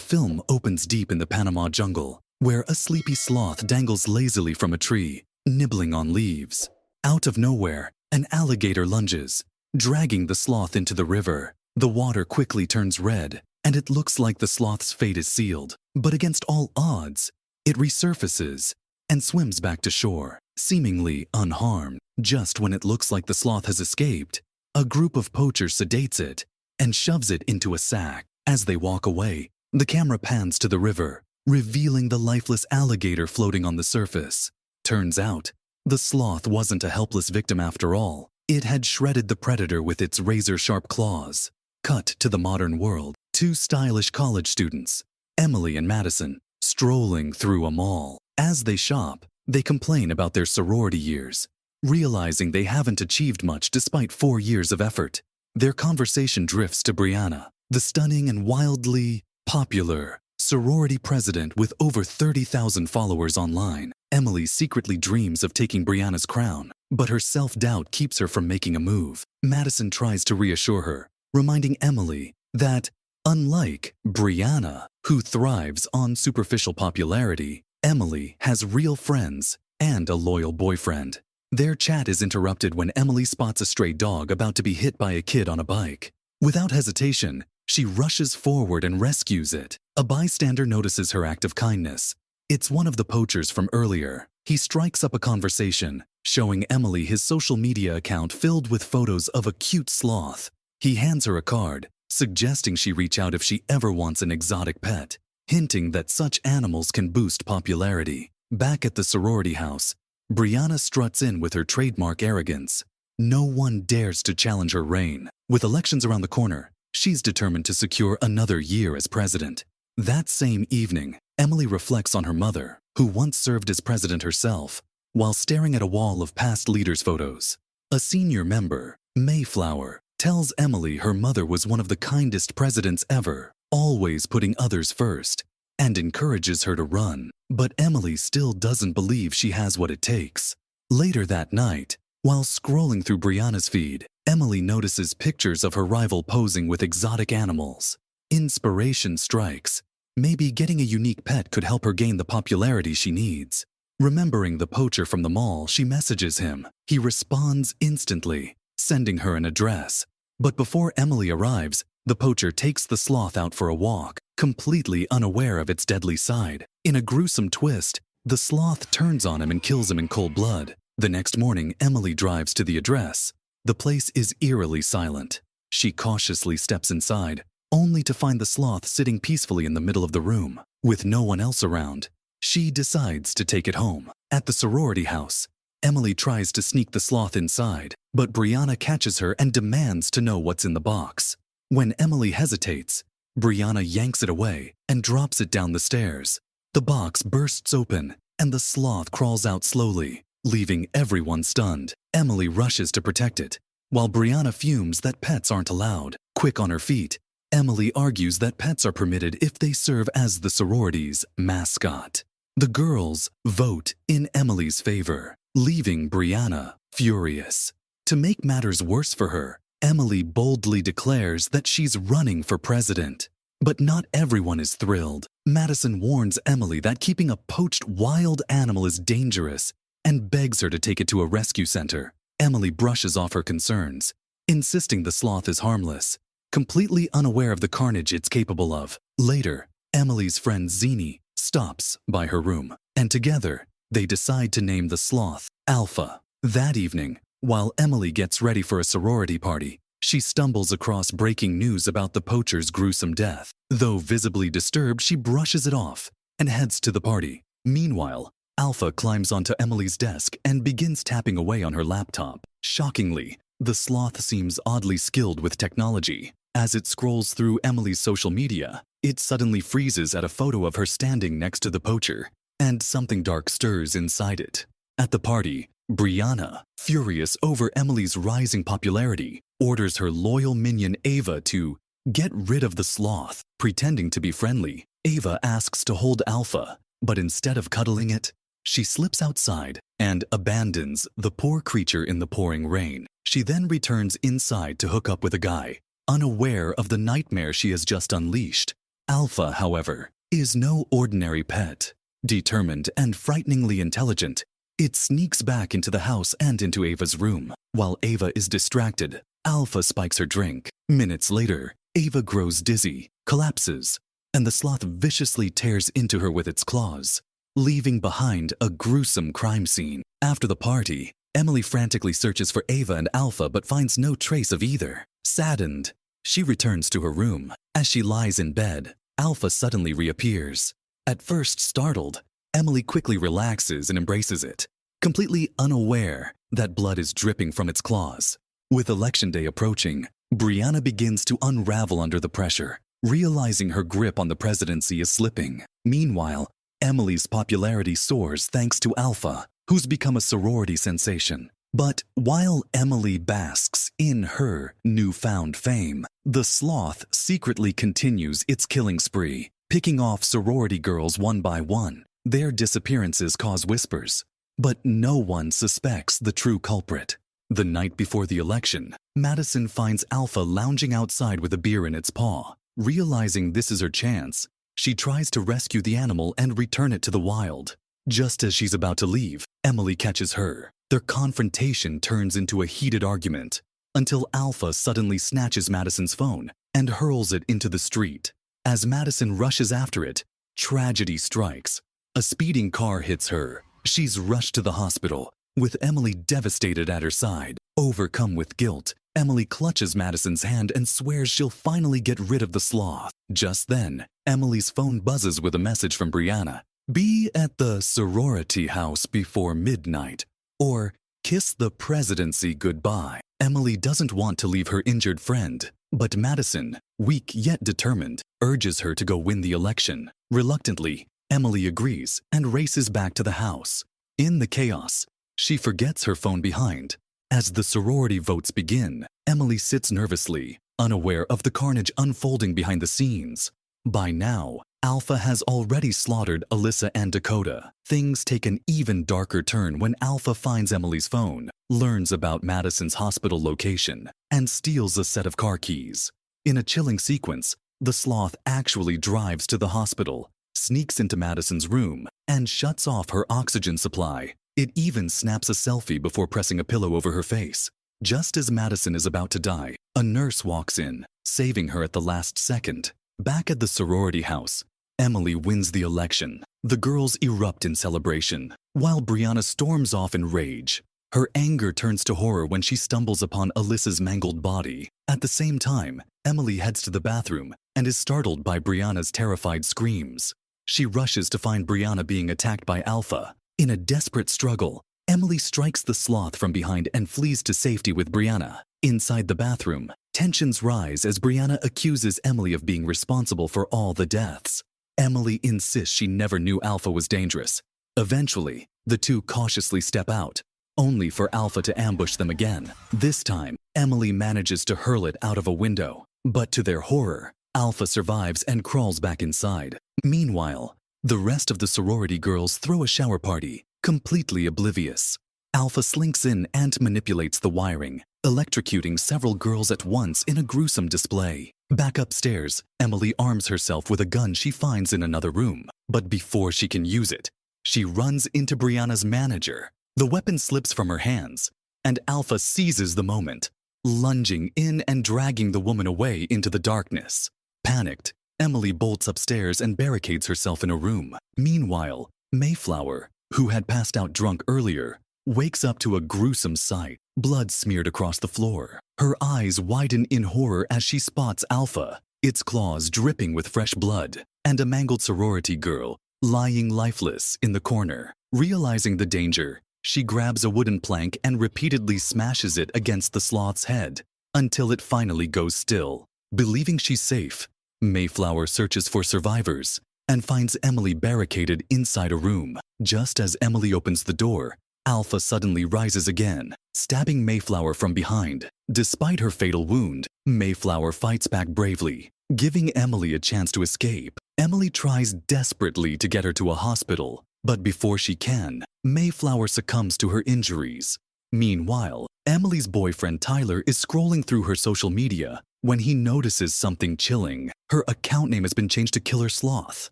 film opens deep in the Panama jungle, where a sleepy sloth dangles lazily from a tree, nibbling on leaves. Out of nowhere, an alligator lunges, dragging the sloth into the river. The water quickly turns red, and it looks like the sloth's fate is sealed. But against all odds, it resurfaces and swims back to shore, seemingly unharmed. Just when it looks like the sloth has escaped, a group of poachers sedates it and shoves it into a sack. As they walk away, the camera pans to the river, revealing the lifeless alligator floating on the surface. Turns out, the sloth wasn't a helpless victim after all. It had shredded the predator with its razor-sharp claws. Cut to the modern world, two stylish college students, Emily and Madison, strolling through a mall. As they shop, they complain about their sorority years, realizing they haven't achieved much despite 4 years of effort. Their conversation drifts to Brianna, the stunning and wildly popular sorority president with over 30,000 followers online. Emily secretly dreams of taking Brianna's crown, but her self-doubt keeps her from making a move. Madison tries to reassure her, reminding Emily that, unlike Brianna, who thrives on superficial popularity, Emily has real friends and a loyal boyfriend. Their chat is interrupted when Emily spots a stray dog about to be hit by a kid on a bike. Without hesitation, she rushes forward and rescues it. A bystander notices her act of kindness. It's one of the poachers from earlier. He strikes up a conversation, showing Emily his social media account filled with photos of a cute sloth. He hands her a card, suggesting she reach out if she ever wants an exotic pet, hinting that such animals can boost popularity. Back at the sorority house, Brianna struts in with her trademark arrogance. No one dares to challenge her reign. With elections around the corner, she's determined to secure another year as president. That same evening, Emily reflects on her mother, who once served as president herself, while staring at a wall of past leaders' photos. A senior member, Mayflower, tells Emily her mother was one of the kindest presidents ever, always putting others first, and encourages her to run. But Emily still doesn't believe she has what it takes. Later that night, while scrolling through Brianna's feed, Emily notices pictures of her rival posing with exotic animals. Inspiration strikes. Maybe getting a unique pet could help her gain the popularity she needs. Remembering the poacher from the mall, she messages him. He responds instantly, sending her an address. But before Emily arrives, the poacher takes the sloth out for a walk, completely unaware of its deadly side. In a gruesome twist, the sloth turns on him and kills him in cold blood. The next morning, Emily drives to the address. The place is eerily silent. She cautiously steps inside, only to find the sloth sitting peacefully in the middle of the room. With no one else around, she decides to take it home. At the sorority house, Emily tries to sneak the sloth inside, but Brianna catches her and demands to know what's in the box. When Emily hesitates, Brianna yanks it away and drops it down the stairs. The box bursts open, and the sloth crawls out slowly, leaving everyone stunned. Emily rushes to protect it, while Brianna fumes that pets aren't allowed. Quick on her feet, Emily argues that pets are permitted if they serve as the sorority's mascot. The girls vote in Emily's favor, leaving Brianna furious. To make matters worse for her, Emily boldly declares that she's running for president. But not everyone is thrilled. Madison warns Emily that keeping a poached wild animal is dangerous and begs her to take it to a rescue center. Emily brushes off her concerns, insisting the sloth is harmless, completely unaware of the carnage it's capable of. Later, Emily's friend Zini stops by her room, and together, they decide to name the sloth Alpha. That evening, while Emily gets ready for a sorority party, she stumbles across breaking news about the poacher's gruesome death. Though visibly disturbed, she brushes it off and heads to the party. Meanwhile, Alpha climbs onto Emily's desk and begins tapping away on her laptop. Shockingly, the sloth seems oddly skilled with technology. As it scrolls through Emily's social media, it suddenly freezes at a photo of her standing next to the poacher, and something dark stirs inside it. At the party, Brianna, furious over Emily's rising popularity, orders her loyal minion Ava to get rid of the sloth. Pretending to be friendly, Ava asks to hold Alpha, but instead of cuddling it, she slips outside and abandons the poor creature in the pouring rain. She then returns inside to hook up with a guy, unaware of the nightmare she has just unleashed. Alpha, however, is no ordinary pet. Determined and frighteningly intelligent, it sneaks back into the house and into Ava's room. While Ava is distracted, Alpha spikes her drink. Minutes later, Ava grows dizzy, collapses, and the sloth viciously tears into her with its claws, leaving behind a gruesome crime scene. After the party, Emily frantically searches for Ava and Alpha but finds no trace of either. Saddened, she returns to her room. As she lies in bed, Alpha suddenly reappears. At first startled, Emily quickly relaxes and embraces it, completely unaware that blood is dripping from its claws. With Election Day approaching, Brianna begins to unravel under the pressure, realizing her grip on the presidency is slipping. Meanwhile, Emily's popularity soars thanks to Alpha, who's become a sorority sensation. But while Emily basks in her newfound fame, the Sloth secretly continues its killing spree, picking off sorority girls one by one. Their disappearances cause whispers, but no one suspects the true culprit. The night before the election, Madison finds Alpha lounging outside with a beer in its paw. Realizing this is her chance, she tries to rescue the animal and return it to the wild. Just as she's about to leave, Emily catches her. Their confrontation turns into a heated argument, until Alpha suddenly snatches Madison's phone and hurls it into the street. As Madison rushes after it, tragedy strikes. A speeding car hits her. She's rushed to the hospital, with Emily devastated at her side. Overcome with guilt, Emily clutches Madison's hand and swears she'll finally get rid of the sloth. Just then, Emily's phone buzzes with a message from Brianna. Be at the sorority house before midnight, or kiss the presidency goodbye. Emily doesn't want to leave her injured friend, but Madison, weak yet determined, urges her to go win the election. Reluctantly, Emily agrees and races back to the house. In the chaos, she forgets her phone behind. As the sorority votes begin, Emily sits nervously, unaware of the carnage unfolding behind the scenes. By now, Alpha has already slaughtered Alyssa and Dakota. Things take an even darker turn when Alpha finds Emily's phone, learns about Madison's hospital location, and steals a set of car keys. In a chilling sequence, the sloth actually drives to the hospital, sneaks into Madison's room, and shuts off her oxygen supply. It even snaps a selfie before pressing a pillow over her face. Just as Madison is about to die, a nurse walks in, saving her at the last second. Back at the sorority house, Emily wins the election. The girls erupt in celebration, while Brianna storms off in rage. Her anger turns to horror when she stumbles upon Alyssa's mangled body. At the same time, Emily heads to the bathroom and is startled by Brianna's terrified screams. She rushes to find Brianna being attacked by Alpha. In a desperate struggle, Emily strikes the sloth from behind and flees to safety with Brianna. Inside the bathroom, tensions rise as Brianna accuses Emily of being responsible for all the deaths. Emily insists she never knew Alpha was dangerous. Eventually, the two cautiously step out, only for Alpha to ambush them again. This time, Emily manages to hurl it out of a window, but to their horror, Alpha survives and crawls back inside. Meanwhile, the rest of the sorority girls throw a shower party, completely oblivious. Alpha slinks in and manipulates the wiring, electrocuting several girls at once in a gruesome display. Back upstairs, Emily arms herself with a gun she finds in another room. But before she can use it, she runs into Brianna's manager. The weapon slips from her hands, and Alpha seizes the moment, lunging in and dragging the woman away into the darkness. Panicked, Emily bolts upstairs and barricades herself in a room. Meanwhile, Mayflower, who had passed out drunk earlier, wakes up to a gruesome sight, blood smeared across the floor. Her eyes widen in horror as she spots Alpha, its claws dripping with fresh blood, and a mangled sorority girl lying lifeless in the corner. Realizing the danger, she grabs a wooden plank and repeatedly smashes it against the sloth's head until it finally goes still. Believing she's safe, Mayflower searches for survivors and finds Emily barricaded inside a room. Just as Emily opens the door, Alpha suddenly rises again, stabbing Mayflower from behind. Despite her fatal wound, Mayflower fights back bravely, giving Emily a chance to escape. Emily tries desperately to get her to a hospital, but before she can, Mayflower succumbs to her injuries. Meanwhile, Emily's boyfriend Tyler is scrolling through her social media when he notices something chilling. Her account name has been changed to Killer Sloth.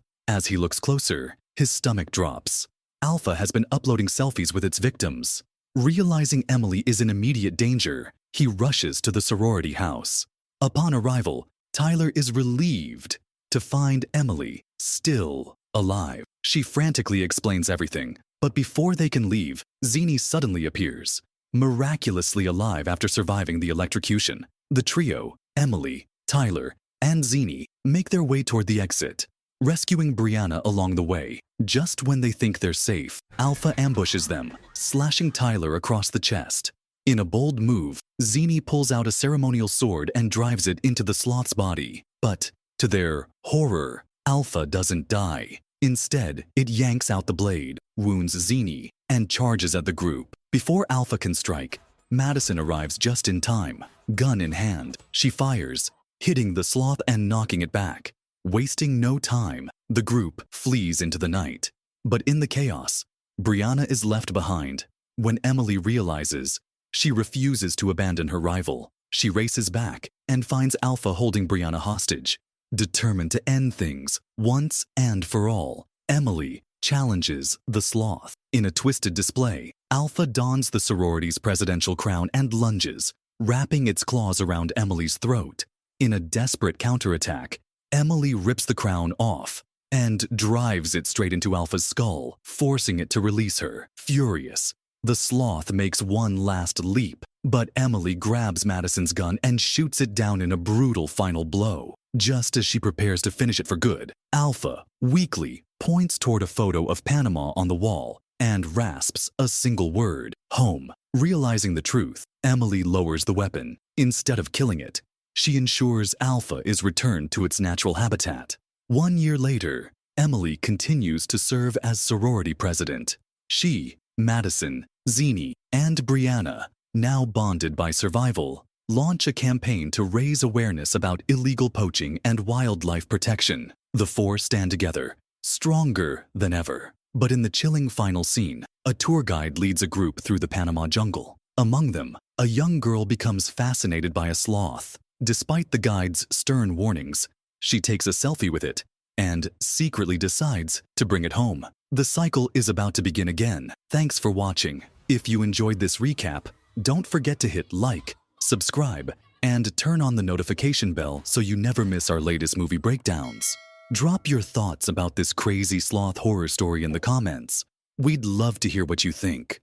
As he looks closer, his stomach drops. Alpha has been uploading selfies with its victims. Realizing Emily is in immediate danger, he rushes to the sorority house. Upon arrival, Tyler is relieved to find Emily still alive. She frantically explains everything, but before they can leave, Zini suddenly appears, miraculously alive after surviving the electrocution. The trio, Emily, Tyler, and Zini, make their way toward the exit, rescuing Brianna along the way. Just when they think they're safe, Alpha ambushes them, slashing Tyler across the chest. In a bold move, Zini pulls out a ceremonial sword and drives it into the sloth's body. But, to their horror, Alpha doesn't die. Instead, it yanks out the blade, wounds Zini, and charges at the group. Before Alpha can strike, Madison arrives just in time. Gun in hand, she fires, hitting the sloth and knocking it back. Wasting no time, the group flees into the night. But in the chaos, Brianna is left behind. When Emily realizes, she refuses to abandon her rival. She races back and finds Alpha holding Brianna hostage. Determined to end things once and for all, Emily challenges the sloth. In a twisted display, Alpha dons the sorority's presidential crown and lunges, wrapping its claws around Emily's throat. In a desperate counterattack, Emily rips the crown off and drives it straight into Alpha's skull, forcing it to release her. Furious, the sloth makes one last leap, but Emily grabs Madison's gun and shoots it down in a brutal final blow. Just as she prepares to finish it for good, Alpha, weakly, points toward a photo of Panama on the wall and rasps a single word, home. Realizing the truth, Emily lowers the weapon. Instead of killing it, she ensures Alpha is returned to its natural habitat. 1 year later, Emily continues to serve as sorority president. She, Madison, Zini, and Brianna, now bonded by survival, launch a campaign to raise awareness about illegal poaching and wildlife protection. The four stand together, stronger than ever. But in the chilling final scene, a tour guide leads a group through the Panama jungle. Among them, a young girl becomes fascinated by a sloth. Despite the guide's stern warnings, she takes a selfie with it and secretly decides to bring it home. The cycle is about to begin again. Thanks for watching. If you enjoyed this recap, don't forget to hit like, subscribe, and turn on the notification bell so you never miss our latest movie breakdowns. Drop your thoughts about this crazy sloth horror story in the comments. We'd love to hear what you think.